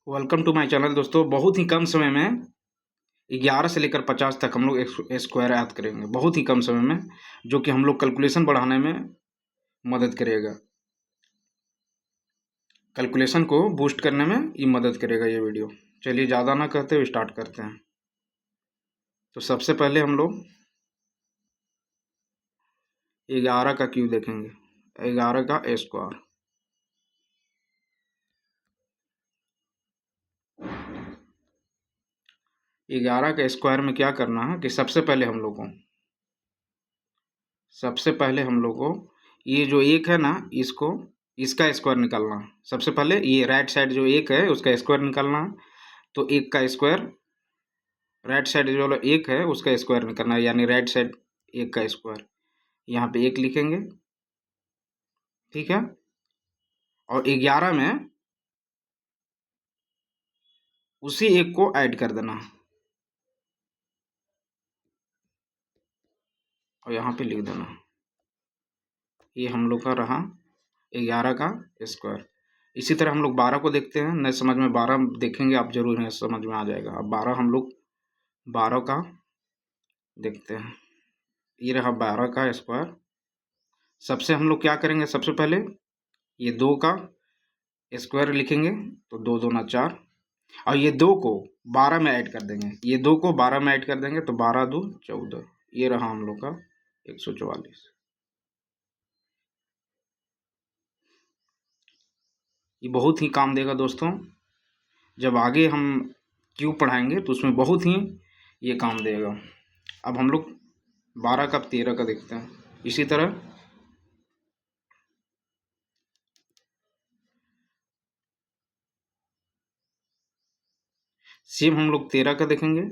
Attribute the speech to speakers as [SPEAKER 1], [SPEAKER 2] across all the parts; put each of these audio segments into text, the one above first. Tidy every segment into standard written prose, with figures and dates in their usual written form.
[SPEAKER 1] Welcome to my channel दोस्तों। बहुत ही कम समय में 11 से लेकर 50 तक हम लोग स्क्वायर याद करेंगे, बहुत ही कम समय में, जो कि हम लोग कैलकुलेशन बढ़ाने में मदद करेगा, कैलकुलेशन को बूस्ट करने में ये मदद करेगा ये वीडियो। चलिए ज़्यादा ना कहते हुए स्टार्ट करते हैं। तो सबसे पहले हम लोग 11 का क्यूब देखेंगे, 11 का स्क्वायर। ग्यारह का स्क्वायर में क्या करना है कि सबसे पहले हम लोग को ये जो एक है ना, इसका स्क्वायर निकालना है। सबसे पहले ये राइट साइड जो एक है उसका स्क्वायर निकालना है। तो एक का स्क्वायर, राइट साइड जो एक है उसका स्क्वायर निकालना है, यानी राइट साइड एक का स्क्वायर। यहाँ पे एक लिखेंगे, ठीक है। और 11 में उसी एक को ऐड कर देना है और यहाँ पे लिख देना। ये हम लोग का रहा 11 का स्क्वायर। इसी तरह हम लोग 12 को देखते हैं। नहीं समझ में 12 देखेंगे आप, जरूर है समझ में आ जाएगा। अब 12 हम लोग 12 का देखते हैं। ये रहा 12 का स्क्वायर। सबसे हम लोग क्या करेंगे, सबसे पहले ये 2 का स्क्वायर लिखेंगे, तो 2 दूना 4, और ये 2 को 12 में ऐड कर देंगे। ये 2 को 12 में ऐड कर देंगे तो 12 2 14। ये रहा हम लोग का 144। ये बहुत ही काम देगा दोस्तों। जब आगे हम क्यूब पढ़ाएंगे तो उसमें बहुत ही ये काम देगा। अब हम लोग 12 का 13 का देखते हैं। इसी तरह सेम हम लोग 13 का देखेंगे।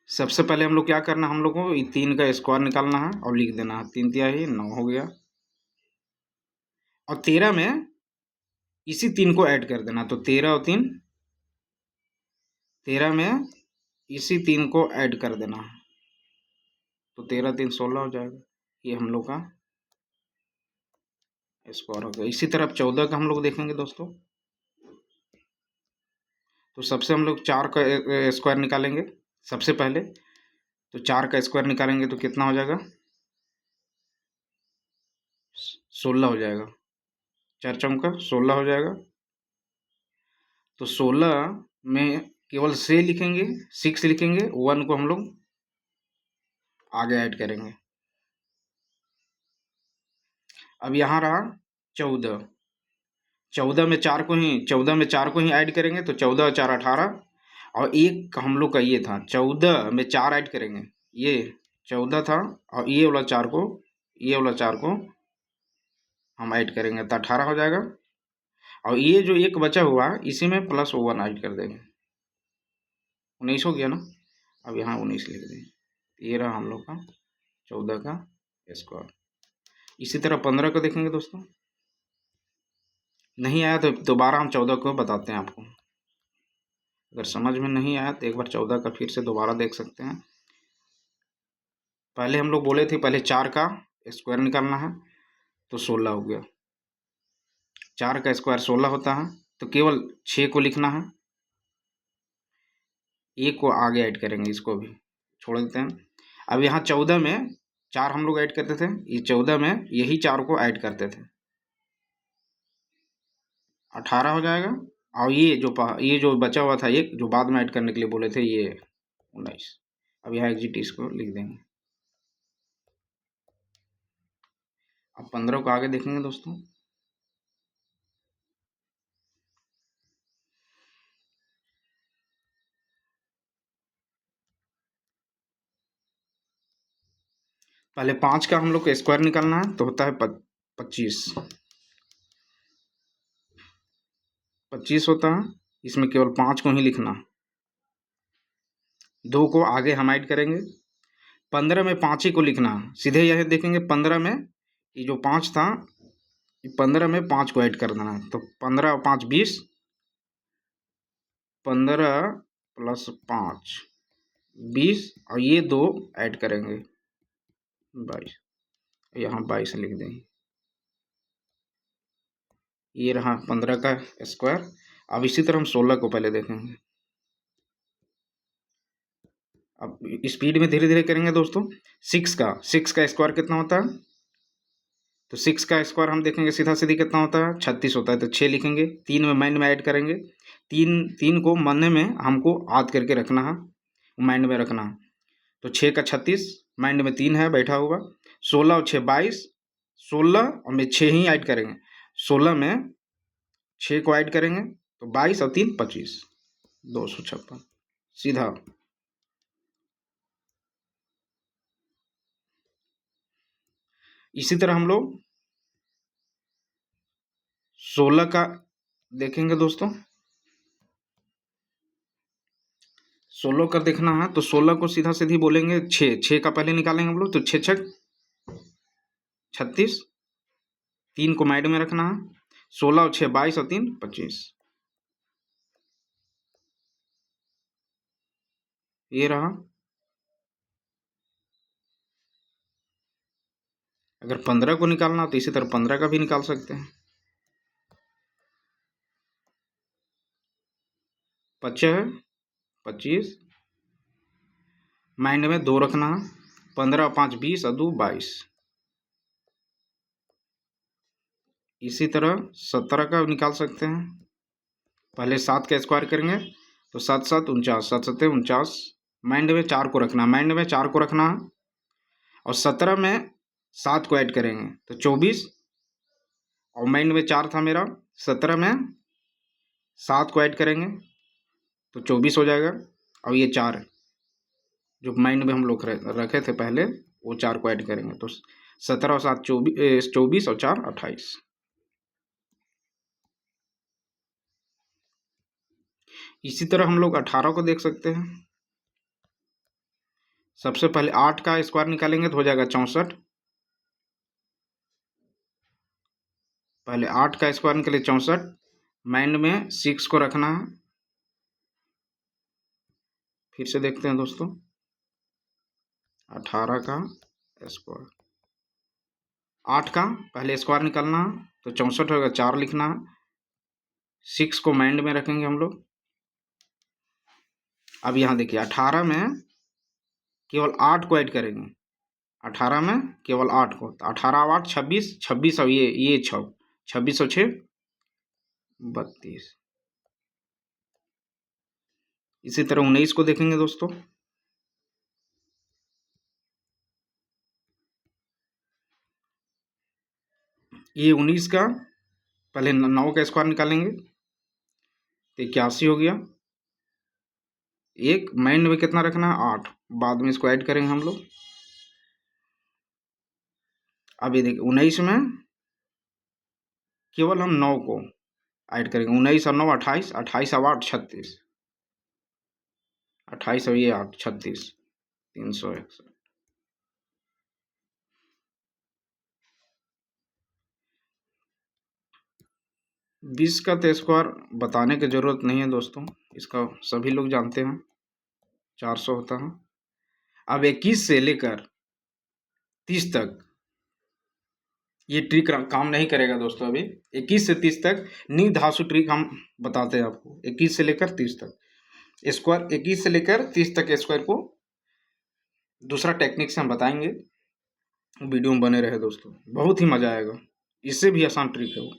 [SPEAKER 1] सबसे पहले हम लोग क्या करना, हम लोग को 3 का स्क्वायर निकालना है और लिख देना है। 3 तिहाई 9 हो गया। और 13 में इसी 3 को ऐड कर देना, तो 13 और 3, 13 में इसी 3 को ऐड कर देना, तो 13 3 16 हो जाएगा। ये हम लोग का स्क्वायर हो गया। इसी तरह 14 का हम लोग देखेंगे दोस्तों। तो सबसे हम लोग 4 का स्क्वायर निकालेंगे सबसे पहले। तो 4 का स्क्वायर निकालेंगे तो कितना हो जाएगा, 16 हो जाएगा। 4 चौका 16 हो जाएगा। तो 16 में केवल से लिखेंगे, 6 लिखेंगे, 1 को हम लोग आगे ऐड करेंगे। अब यहाँ रहा 14। 14 में 4 को ही ऐड करेंगे, तो 14 और 4 18। और एक हम लोग का ये था, 14 में 4 ऐड करेंगे, ये 14 था, और ये वाला 4 को हम ऐड करेंगे तो 18 हो जाएगा। और ये जो एक बचा हुआ इसी में प्लस 1 ऐड कर देंगे, 19 हो गया ना। अब यहाँ 19 लिख देंगे। ये रहा हम लोग का 14 का स्क्वायर। इसी तरह 15 को देखेंगे दोस्तों। नहीं आया तो दोबारा हम 14 को बताते हैं आपको। अगर समझ में नहीं आया तो एक बार 14 का फिर से दोबारा देख सकते हैं। पहले हम लोग बोले थे पहले 4 का स्क्वायर निकालना है, तो 16 हो गया। 4 का स्क्वायर 16 होता है, तो केवल 6 को लिखना है, एक को आगे ऐड करेंगे, इसको भी छोड़ देते हैं। अब यहाँ 14 में 4 हम लोग ऐड करते थे, ये 14 में यही 4 को ऐड करते थे, 18 हो जाएगा। और ये जो बचा हुआ था एक, जो बाद में ऐड करने के लिए बोले थे, ये 19। अब यहाँ एग्जिट इसको लिख देंगे। अब 15 को आगे देखेंगे दोस्तों। पहले 5 का हम लोग को स्क्वायर निकालना है, तो होता है 25। 25 होता है, इसमें केवल 5 को ही लिखना, 2 को आगे हम ऐड करेंगे। 15 में 5 ही को लिखना, सीधे यह देखेंगे 15 में ये जो 5 था, 15 में 5 को ऐड कर देना, तो 15 और 5 20, 15 प्लस 5 20, और ये 2 ऐड करेंगे 22, यहाँ 22 लिख देंगे। ये रहा 15 का स्क्वायर। अब इसी तरह हम 16 को पहले देखेंगे। अब स्पीड में धीरे धीरे करेंगे दोस्तों। 6 का स्क्वायर कितना होता है? तो 6 का स्क्वायर हम देखेंगे सीधा सीधी कितना होता है? 36 होता है। तो 6 लिखेंगे, 3 में माइंड में ऐड करेंगे। तीन को मन में हमको याद करके रखना है, माइंड में रखना है। तो 6 का 36, माइंड में 3 है बैठा हुआ। 16 और 6 22, 16 और में 6 ही ऐड करेंगे। 16 में 6 को ऐड करेंगे तो 22 और 3 25, 256 सीधा। इसी तरह हम लोग 16 का देखेंगे दोस्तों। 16 का देखना है तो 16 को सीधा सीधी बोलेंगे। 6 का पहले निकालेंगे हम लोग। तो 6 6 36, 3 को माइंड में रखना है। 16 और 6 22 और 3 25, ये रहा। अगर 15 को निकालना हो तो इसी तरह 15 का भी निकाल सकते हैं। 25 है 25, माइंड में 2 रखना है। 15 और 5 20 और 2 22। इसी तरह 17 का निकाल सकते हैं। पहले 7 का स्क्वायर करेंगे तो 7 7 49, 7 7 49, माइंड में 4 को रखना, माइंड में 4 को रखना। और 17 में 7 को ऐड करेंगे तो 24, और माइंड में 4 था मेरा। 17 में 7 को ऐड करेंगे तो 24 हो जाएगा। और ये 4 जो माइंड में हम लोग रखे थे पहले, वो 4 को ऐड करेंगे तो 17 और 7 24, 24 और 4 28। इसी तरह हम लोग 18 को देख सकते हैं। सबसे पहले 8 का स्क्वायर निकालेंगे तो हो जाएगा 64। पहले 8 का स्क्वायर निकाले 64, माइंड में 6 को रखना है। फिर से देखते हैं दोस्तों। 18 का स्क्वायर, 8 का पहले स्क्वायर निकालना है तो 64 होगा, 4 लिखना है। 6 को माइंड में रखेंगे हम लोग। अब यहाँ देखिए 18 में केवल 8 को ऐड करेंगे। 18 में केवल 8 को, तो 18 8 26, 26 और ये 6, 26 और 6 32। इसी तरह 19 को देखेंगे दोस्तों। ये 19 का पहले 9 का स्क्वायर निकालेंगे तो 81 हो गया। एक माइंड में कितना रखना है? 8, बाद में इसको ऐड करेंगे हम लोग। अब ये देखिए 19 में केवल हम 9 को ऐड करेंगे। 19 और 9 28, 28 और 8 36, 28 और ये 8 36, 361। 20 का तो स्क्वायर बताने की ज़रूरत नहीं है दोस्तों, इसका सभी लोग जानते हैं, 400 होता है। अब 21 से लेकर 30 तक ये ट्रिक काम नहीं करेगा दोस्तों। अभी 21 से 30 तक निधासु ट्रिक हम बताते हैं आपको। 21 से लेकर 30 तक स्क्वायर, 21 से लेकर 30 तक स्क्वायर को दूसरा टेक्निक से हम बताएंगे। वीडियो में बने रहे दोस्तों, बहुत ही मजा आएगा। इससे भी आसान ट्रिक है वो।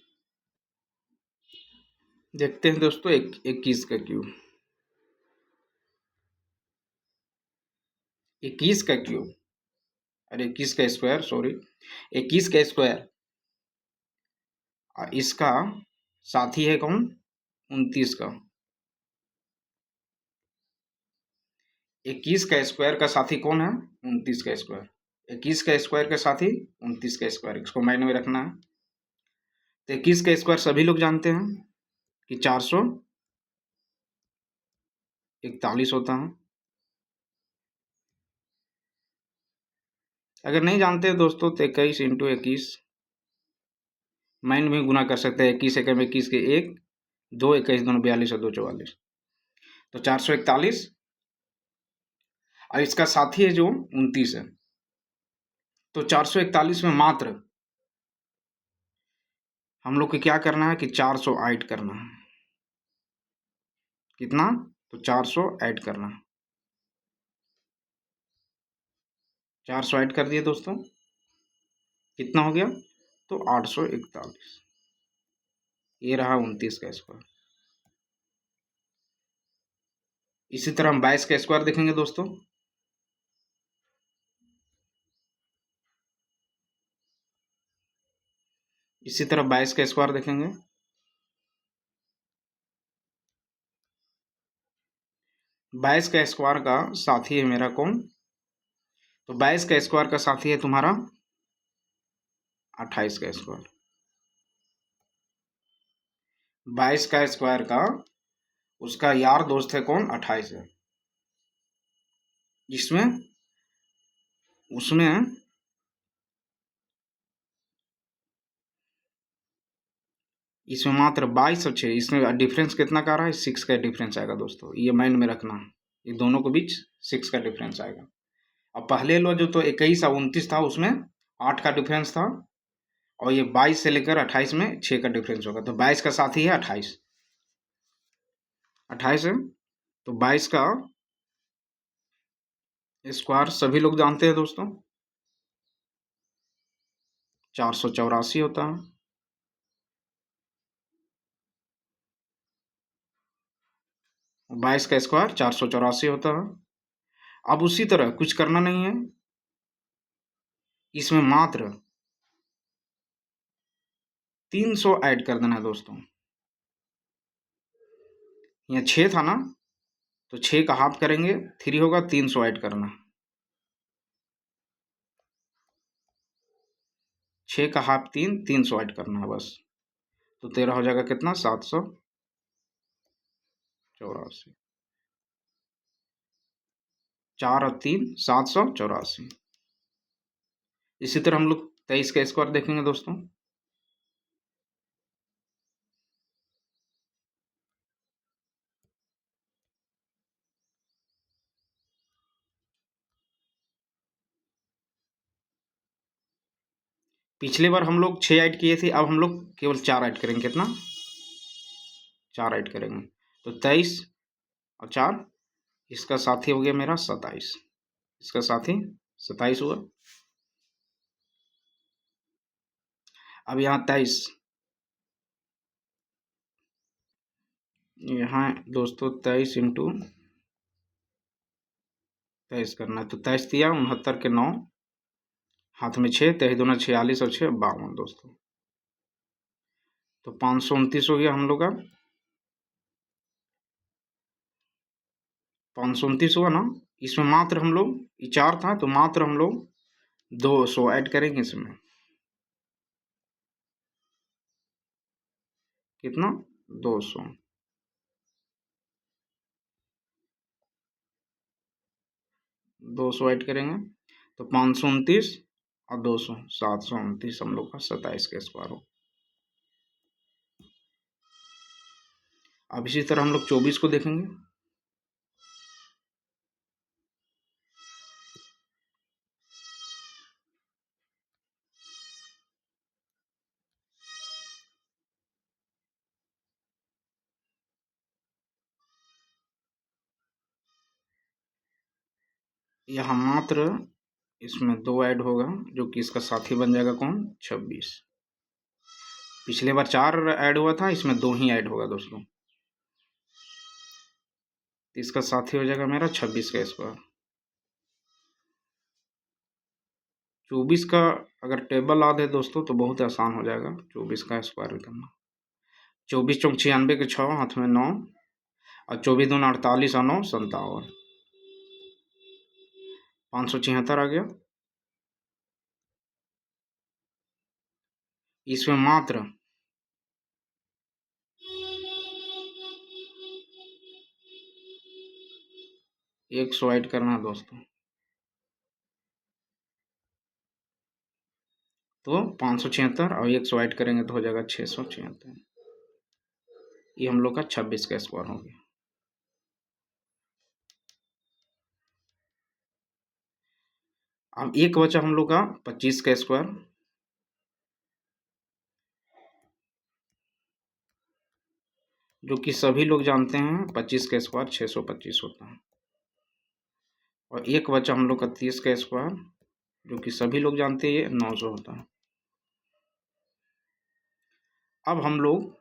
[SPEAKER 1] देखते हैं दोस्तों 21 का क्यूब, 21 का क्यूब, अरे 21 का स्क्वायर, सॉरी 21 का स्क्वायर। इसका साथी है कौन? 29 का। 21 का स्क्वायर का साथी कौन है? 29 का स्क्वायर। 21 का स्क्वायर का साथी 29 का स्क्वायर, इसको माइंड में रखना है। तो 21 का स्क्वायर सभी लोग जानते हैं कि 441 होता है। अगर नहीं जानते दोस्तों तो 21 इंटू 21 माइंड में गुना कर सकते हैं। 21 एकम 21 के 1, 2 21 दोनों 42 और 2 44, तो 441। और इसका साथी है जो 29 है, तो 441 में मात्र हम लोग को क्या करना है कि 400 ऐड करना है। कितना? तो 400 ऐड करना। 400 ऐड कर दिए दोस्तों, कितना हो गया? तो 841। ये रहा 29 का स्क्वायर। इसी तरह हम 22 का स्क्वायर देखेंगे दोस्तों। इसी तरह 22 का स्क्वायर देखेंगे। 22 का स्क्वायर का साथी है मेरा कौन? तो 22 का स्क्वायर का साथी है तुम्हारा 28 का स्क्वायर। 22 का स्क्वायर का उसका यार दोस्त है कौन? 28 है। जिसमें उसमें इसमें मात्र 22 और 6, इसमें डिफरेंस कितना का रहा है? 6 का डिफरेंस आएगा दोस्तों, ये माइंड में रखना। ये दोनों के बीच 6 का डिफरेंस आएगा। अब पहले लो जो तो 21 और 29 था उसमें 8 का डिफरेंस था, और ये 22 से लेकर 28 में 6 का डिफरेंस होगा। तो 22 का साथ ही है 28। 28 है तो 22 का स्क्वायर सभी लोग जानते हैं दोस्तों, 484 होता है। 22 का स्क्वायर 484 होता है। अब उसी तरह कुछ करना नहीं है, इसमें मात्र 300 ऐड कर देना है दोस्तों। यहाँ 6 था ना, तो 6 का हाफ करेंगे 3 होगा, 300 ऐड करना। 6 का हाफ 3, 300 ऐड करना है बस। तो 13 हो जाएगा कितना? 784। 4 और 3 784। इसी तरह हम लोग 23 का स्क्वायर देखेंगे दोस्तों। पिछले बार हम लोग 6 ऐड किए थे, अब हम लोग केवल 4 ऐड करेंगे। कितना? 4 ऐड करेंगे। तो 23 और 4, इसका साथी हो गया मेरा 27। इसका साथी 27 हुआ। अब यहाँ 23, यहाँ दोस्तों 23 इंटू 23 करना है। तो 23 दिया 69 के 9, हाथ में 6, 23 दूना 46 और 6 52 दोस्तों। तो 529 हो गया हम लोग का। 529 हुआ ना। इसमें मात्र हम लोग, ये 4 था तो मात्र हम लोग 200 ऐड करेंगे इसमें। कितना? 200। 200 ऐड करेंगे तो 529 और 200 729 हम लोग का 27 का स्क्वायर हो। अब इसी तरह हम लोग 24 को देखेंगे। यहाँ मात्र इसमें 2 ऐड होगा, जो कि इसका साथी बन जाएगा कौन? 26। पिछले बार 4 ऐड हुआ था, इसमें 2 ही ऐड होगा दोस्तों। इसका साथी हो जाएगा मेरा 26 का स्क्वायर। 24 का अगर टेबल आ दे दोस्तों तो बहुत आसान हो जाएगा 24 का स्क्वायर करना। 24 चौक 96 के 6, हाथ में 9, और 24 दूना 48 और 9 57। 576 आ गया। इसमें मात्र 100 ऐड करना है दोस्तों। तो 576 और 100 ऐड करेंगे तो हो जाएगा 676। ये हम लोग का 26 का स्क्वायर हो गया। अब एक बचा हम लोग का 25 का स्क्वायर। जो कि सभी लोग जानते हैं 25 का स्क्वायर 625 होता है। और एक बचा हम लोग का 30 का स्क्वायर, जो कि सभी लोग जानते हैं ये 900 होता है। अब हम लोग